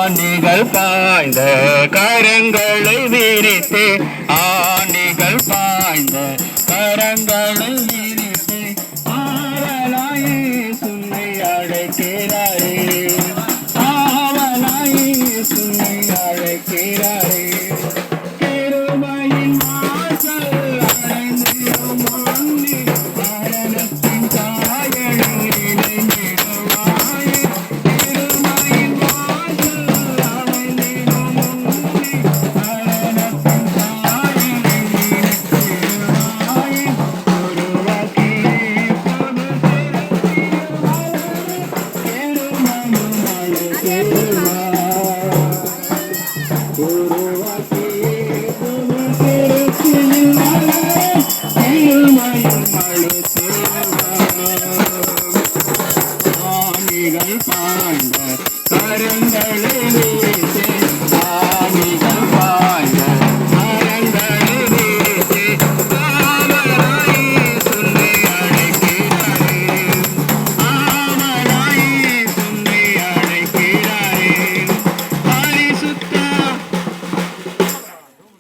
ஆணிகள் பாய்ந்த கரங்களை விரித்து ஆணிகள் பாய்ந்த கரங்களை விரித்து ஆவலாயே சுமை அழைக்கிறாரே ஆவலாயே சுமை அழைக்கிறாரே கிருபையின் வாசல் அடைந்திடும் முன்னே மரணத்தின் சாயலில் இணைந்திடுவாயே கிருபையின் வாசல் அடைந்திடும் முன்னே மரணத்தின் சாயலில் இணைந்திடுவாயே உருவாக்கியே பொது திருமணம் ஆணிகள் பாய்ந்த கரங்களை